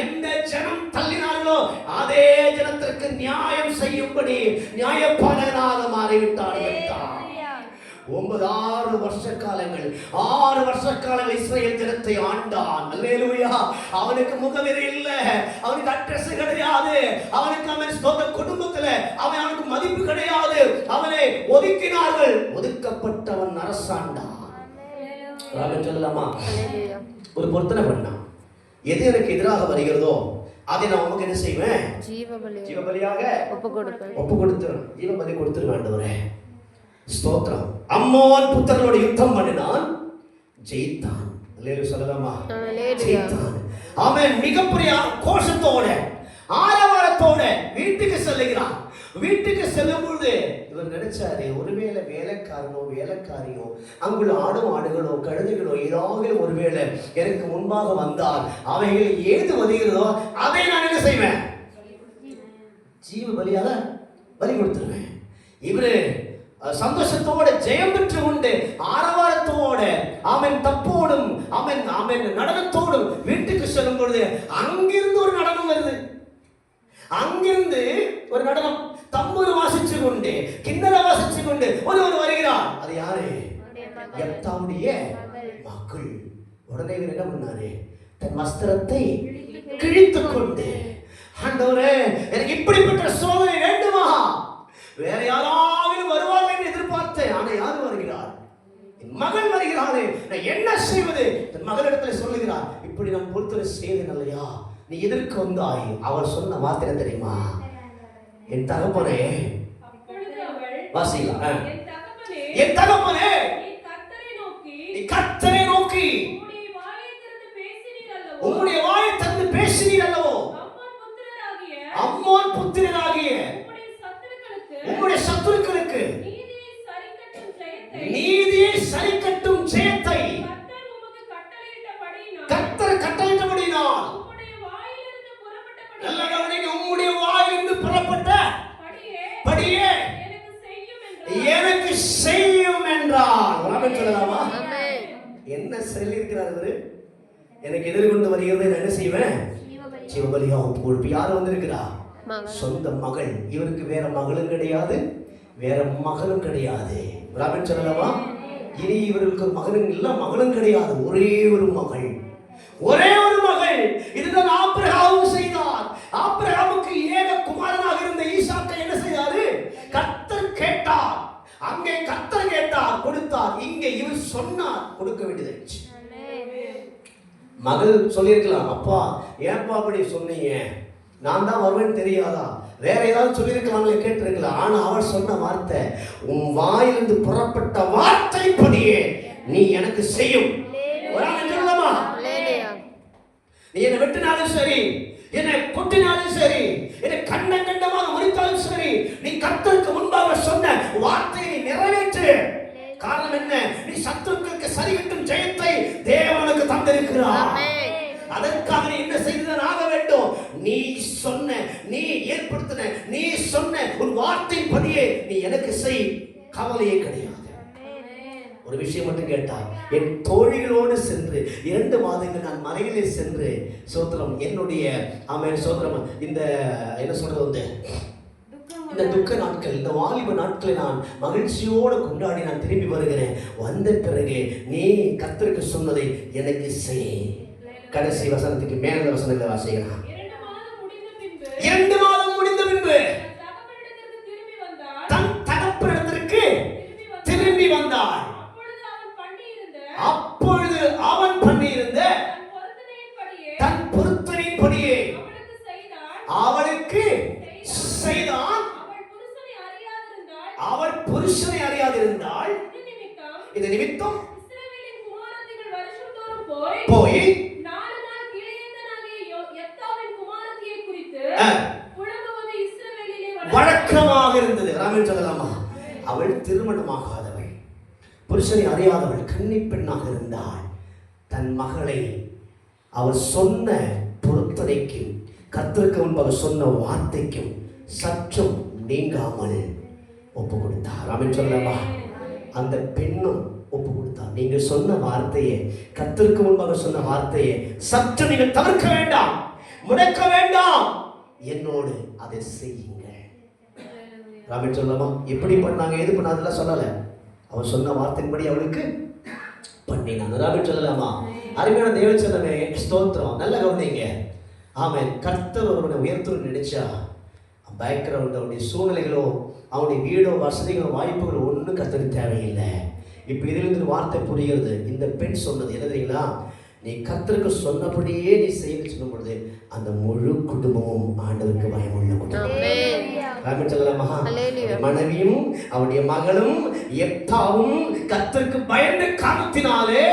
எந்த ஜனம் தள்ளினார்களோ அதே ஜனத்திற்கு நியாயம் செய்யும்படி நியாயபாலகனாக மாறிவிட்டார் யெப்தா. 6 வருஷ காலங்கள் இஸ்ரவேல் ஜனத்தை ஆண்டான். அல்லேலூயா. அவனுக்கு முகவரி இல்ல, அவனுக்கு அட்ரஸ் கிடையாது, அவனுக்கு அவன் சொந்த குடும்பத்துல அவனுக்கு மதிப்பு கிடையாது. அவனை ஒதுக்கினார்கள். ஒதுக்கப்பட்டவன் அரசாண்டான். சொல்லலாமா? ஒரு பொருத்தனை பண்ணான். எது எனக்கு எதிராக வருகிறதோ அதை நான் உமக்கு என்ன செய்வேன்? ஜீவ பலியாக ஒப்பு கொடுத்துறேன். ஜீவ பலி கொடுத்துருவேன் ஆண்டவரே. ஸ்தோத்திரம். அம்மோன் புத்திரனோட யுத்தம் பண்ணினான், ஜெயித்தான். அல்லேலூயா சொல்லலாமா? ஜெயித்தான். ஆமென். மிகப்பெரிய கோஷத்தோட ஆரவாரத்தோட வீட்டுக்கு செல்லுகிறான். வீட்டுக்கு செல்லும் பொழுது இவர் நினைச்சாரு, ஒருவேளை வேலைக்காரியோ அங்குள்ள ஆடுகளோ கழுதைகளோ ஏதாவது ஒருவேளை எனக்கு முன்பாக வந்தால் அவைகள் ஏது வருகிறதோ அதை நான் என்ன செய்வேன்? ஜீவ பலியாக பலி கொடுத்துருவேன். இவரு சந்தோஷத்தோட ஜெயம் பெற்று கொண்டு ஆரவாரத்தோட ஆமென் தப்போடும் ஆமென் நடனத்தோடும் வீட்டுக்கு செல்லும் பொழுது அங்கிருந்து ஒரு நடனம் வருது. அங்கிருந்து ஒரு நடனம், தம்புரு வாசிச்சு கொண்டு கிண்ணற வாசிச்சு கொண்டு ஒருவர் வருகிறார். அது யாரு? யெப்தாவுடைய மகள். உடனே இவர் என்ன பண்ணாரு? தன் வஸ்திரத்தை கிழித்துக் கொண்டு, ஆண்டவரே எனக்கு இப்படிப்பட்ட சோதனை வேண்டுமா? வேற யாராவது வருவார்கள் என்று எதிர்பார்த்தேன். ஆனா யாரு வருகிறார்? என் மகள் வருகிறாளே, நான் என்ன செய்வது? தன் மகளிடத்தில் சொல்லுகிறார், இப்படி நான் பொறுத்தவரை செய்தேன் இல்லையா, நீ எதற்கு வந்தாய்? அவர் சொன்ன வார்த்தை தெரியுமா? என் தகப்பனே, வாசிக்கலாம். என் தகப்பனே, நீ கர்த்தரை நோக்கி உம்முடைய வாயை திறந்து பேசினீர் அல்லவோ? அம்மோன் புத்திரராகிய உம்முடைய சத்துருக்களுக்கு நீதியை சரிக்கட்டும் ஜெயத்தை கர்த்தர் கட்டளையிட்டபடியினால் உம்முடைய வாயிலிருந்து புறப்பட்ட படியே எனக்கு செய்யும் என்றார். சொல்லலாமா? என்ன சொல்லியிருக்கிறார் இவரு? எனக்கு எதிர்கொண்டு வருகிறது, நான் என்ன செய்வேன்? ஜீவபலியா ஒப்பு கொடுப்பேன். யாரு வந்திருக்கிறா? சொந்த மகள். இவருக்கு வேற மகளும் கிடையாது, வேற மகனும் கிடையாது. ராமன் சொல்லலாமா? இனி இவர்களுக்கு ஒரு மகனும் இல்ல, மகளும் கிடையாது, ஒரே ஒரு மகள், ஒரே ஒரு மகள். இதுதான் ஆபிரகாமும் செய்தார். ஆபிரகாமுக்கு ஏக குமாரனாக இருந்த ஈசாக்கை என்ன செய்தாரு? கர்த்தர் கேட்டார், அங்கே கர்த்தர் கேட்டார், கொடுத்தார். இங்கே இவர் சொன்னார், கொடுக்க வேண்டியதாச்சு. மகள் சொல்லியிருக்கலாம், அப்பா ஏன்பா அப்படி சொன்னீங்க, நான் தான் வருவேன்னு தெரியாதா, வேற ஏதாவது சொல்லியிருக்கலாம்ல, கேட்டிருக்கலாம். ஆனா அவர் சொன்ன வார்த்தை, உன் வாயிலிருந்து புறப்பட்ட வார்த்தைப்படியே நீ எனக்கு செய்யும். நீ என்னை வெட்டினாலும் சரி, என்னை கொட்டினாலும் சரி, என்னை கண்டமாக முடித்தாலும் சரி, நீ கர்த்தருக்கு முன்பாக சொன்ன வார்த்தையை நிறைவேற்று. காரணம் என்ன? நீ சத்துருக்களுக்கு சரிகட்டும் ஜெயத்தை தேவனுக்கு தந்திருக்கிறார். அதற்காக நீ என்ன செய்துதான் ஆக வேண்டும்? நீ சொன்ன, நீ ஏற்படுத்தின, நீ சொன்ன உன் வார்த்தையின்படியே நீ எனக்கு செய். கவலையே கிடையாது. ஒரு விஷயம் மட்டும் கேட்டார், என் தோழிகளோடு சென்று 2 மாதங்கள் நான் மலையிலே சென்று சோத்திரம் என்னுடைய சோத்திரம் இந்த என்ன சொல்றது, இந்த துக்க நாட்கள், இந்த வாலிப நாட்களை நான் மகிழ்ச்சியோடு கொண்டாடி நான் திரும்பி வருகிறேன். வந்த பிறகு நீ கர்த்தருக்கு சொன்னதை எனக்கு செய். கடைசி வசனத்துக்கு மேல வசனங்களை வாசிக்கலாம். 2 மாதம் முடிந்த பின்பு தன் தகப்பனிடத்திற்கு திரும்பி வந்தாள். அப்பொழுது அவன் பண்ணியிருந்த தன் பொருத்தனையின்படியே அவளுக்கு செய்தான். அவள் புருஷனை அறியாதிருந்தாள். இந்த நிமித்தம் போய் வழக்கமாக இருந்தது. ராமன் சொல்லலாமா? அவள் திருமணமாகாதவள், புருஷனை அறியாதவள், கன்னி பெண்ணாக இருந்தாள். தன் மகளை அவர் சொன்ன பொருத்தனைக்கும் கர்த்தருக்கு முன்பாக சொன்ன வார்த்தைக்கும் சற்றும் நீங்காமல் ஒப்பு கொடுத்தார். ராமன் சொல்லலாமா? அந்த பெண்ணும் ஒப்பு கொடுத்தார். நீங்க சொன்ன வார்த்தையை, கர்த்தருக்கு முன்பாக சொன்ன வார்த்தையை சற்று நீங்கள் தவிர்க்க வேண்டாம், முடக்க வேண்டாம், என்னோடு அதை செய்யுங்க. ராமன் சொல்லலாமா? எப்படி பண்ணாங்க, எது பண்ணாதெல்லாம் சொல்லல, அவன் சொன்ன வார்த்தையின்படி அவளுக்கு பண்ணினாங்க. ராமன் சொல்லலாமா? அருமையான தேவ சொல்லவே ஸ்தோத்திரம். நல்ல கவனிங்க. ஆமென். கர்த்தர் ஒருவனை உயர்த்தணும்னு நினைச்சா பேக்ரவுண்ட், அவனுடைய சூழ்நிலைகளோ, அவனுடைய வீடோ, வசதிகளோ, வாய்ப்புகளோ ஒன்றும் கர்த்தருக்கு தேவையில்லை. இப்போ இதிலிருந்து வார்த்தை புரிகிறது. இந்த பெண் சொன்னது என்ன தெரியுங்களா? நீ கர்த்தருக்கு சொன்னபடியே நீ செய்து சொல்லும் பொழுது அந்த முழு குடும்பமும் ஆண்டவருக்கு பயமுள்ள குடும்பம். மனைவியும் அவருடைய மகளும் எப்தாவும் கர்த்தருக்கு பயந்து காரணத்தினாலே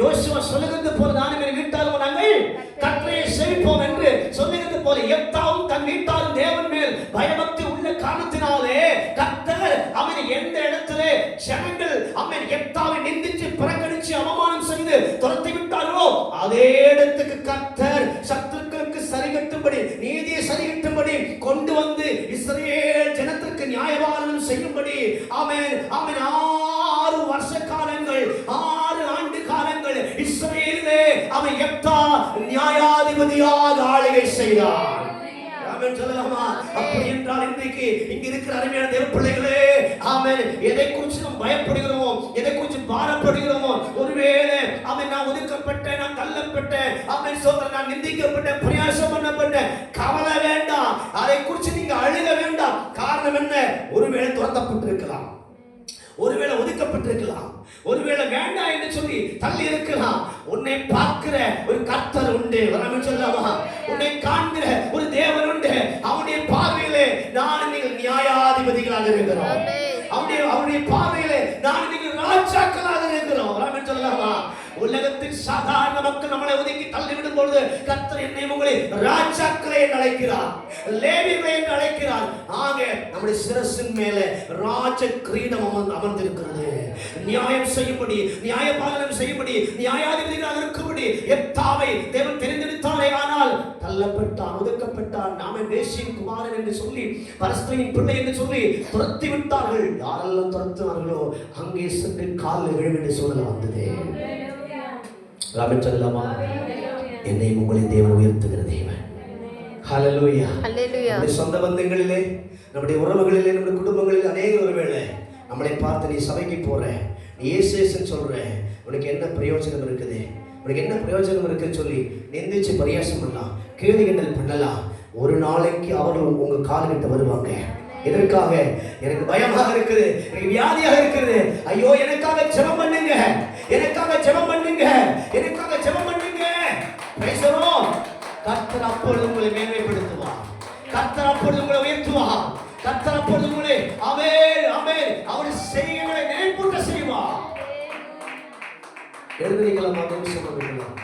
யோசுவா சொல்லுகிறது போல நானும் என் வீட்டாலும் நாங்கள் கர்த்தரை சேவிப்போம் என்று சொல்லுகிறது போல எப்தாவும் தன் வீட்டாலும் தேவன் மேல் பயபக்தி உள்ள காரணத்தினாலே கர்த்தர் அவனை எந்த இடத்திலே ஜனங்கள் அவன் எப்தாவை நிந்திச்சு புறக்கணிச்சு அவமானம் செய்து துரத்தி விட்டார்களோ அதே இடத்துக்கு கர்த்தர் சத்துருக்களுக்கு சரிகட்டும்படி, நீதியை சரிகட்டும்படி கொண்டு வந்து இஸ்ரவேல் ஜனத்திற்கு நியாயபாலனம் செய்யும்படி ஆமென் ஆமென் 6 வருஷ காலங்கள், 6 ஆண்டு காலங்கள் இஸ்ரவேலிலே அவன் எப்தா நியாயாதிபதியாக ஆளுகை செய்தார். ஆமென் சொல்லலாமா? அப்படி என்றால் இன்றைக்கு இங்க இருக்கிற அருமையான தேவ பிள்ளைகளே, ஆமென், எதை குறித்து நாம் பயப்படுகிறோமோ, எதை குறித்து பாரப்படுகிறோமோ, ஒருவேளை ஆமென் நான் ஒதுக்கப்பட்டேன், நான் தள்ளப்பட்டேன், ஆமென் சோதரன் நான் நிந்திக்கப்பட்டேன், பிரயாசம் பண்ணப்பட்டேன், கவலை வேண்டாம், அதை குறித்து நீங்க அழுக வேண்டாம். காரணம் என்ன? ஒருவேளை துரத்தப்பட்டிருக்கலாம், ஒருவேளை ஒதுக்கப்பட்டிருக்கலாம், ஒருவேளை வேண்டாம் என்று சொல்லி தள்ளி இருக்கலாம். உன்னை பார்க்கிற ஒரு கர்த்தர் உண்டு. வரணும் சொல்லாமா? உன்னை காண்கிற ஒரு தேவன் உண்டு. அவனுடைய பார்வையிலே நான் நீங்கள் நியாயாதிபதிகளாக இருக்கிறோம். அவருடைய பார்வையிலே நான் நீங்கள் ராஜாக்களாக இருக்கிறோம். வரணும் சொல்லாமா? உலகத்தில் சாதாரண மக்கள் நம்மளை ஒதுக்கி தள்ளிவிடும் பொழுது கர்த்தர் என்னை உங்களை ராஜாக்களை அழைக்கிறார், லேவியர்களை அழைக்கிறார். ஆக நம்முடைய சிரசின் மேலே ராஜ கிரீடம் அமர்ந்திருக்கிறது. நியாயம் செய்யும்படி, நியாயபாலனம் செய்யும்படி, நியாயாதிபதிகளாக இருக்கும்படி எப்தாவை தேவன் தெரிந்தெடுத்தாரே. ஆனால் தள்ளப்பட்டான், ஒதுக்கப்பட்டான், நாம வேசியின் குமாரன் என்று சொல்லி, பரஸ்திரியின் பிள்ளை என்று சொல்லி துரத்தி விட்டார்கள். யாரெல்லாம் துரத்தினார்களோ அங்கே சென்று காலில் விழ வேண்டிய சூழல் வந்தது. ராமன் சொல்லலாமா? என்னை உங்களை தேவன் உயர்த்துகிற தேவன். ஹல்லேலூயா. அல்லேலூயா. நம்முடைய சொந்த பந்தங்களிலே, நம்முடைய உறவுகளிலே, நம்முடைய குடும்பங்களில் அநேக ஒருவேளை நம்மளை பார்த்து நீ சபைக்கு போற, நீ இயேசுன்னு சொல்ற, உனக்கு என்ன பிரயோஜனம் இருக்குது, உனக்கு என்ன பிரயோஜனம் இருக்குன்னு சொல்லி நிந்திச்சு பரியாசம் பண்ணலாம், கேலி கிண்டல் பண்ணலாம். ஒரு நாளைக்கு அவர்கள் உங்க காலகிட்ட வருவாங்க. எதற்காக? எனக்கு பயமாக இருக்குது, எனக்கு வியாதியாக இருக்குது, ஐயோ எனக்காக ஜெபம் பண்ணுங்க, எனக்காக ஜெபம் பண்ணுங்க, எனக்காக ஜெபம் பண்ணுங்க. Price the Lord. கர்த்தர் அப்பொழுது உங்களை மேன்மைப்படுத்துவார், கர்த்தர் அப்பொழுது உங்களை உயர்த்துவார், கர்த்தர் அப்பொழுது உங்களை ஆமென் ஆமென் அவர் செய்கைகளை நினைப்பூட்ட செய்வார். எழுந்திருக்கலாம், சொல்ல வேண்டும்.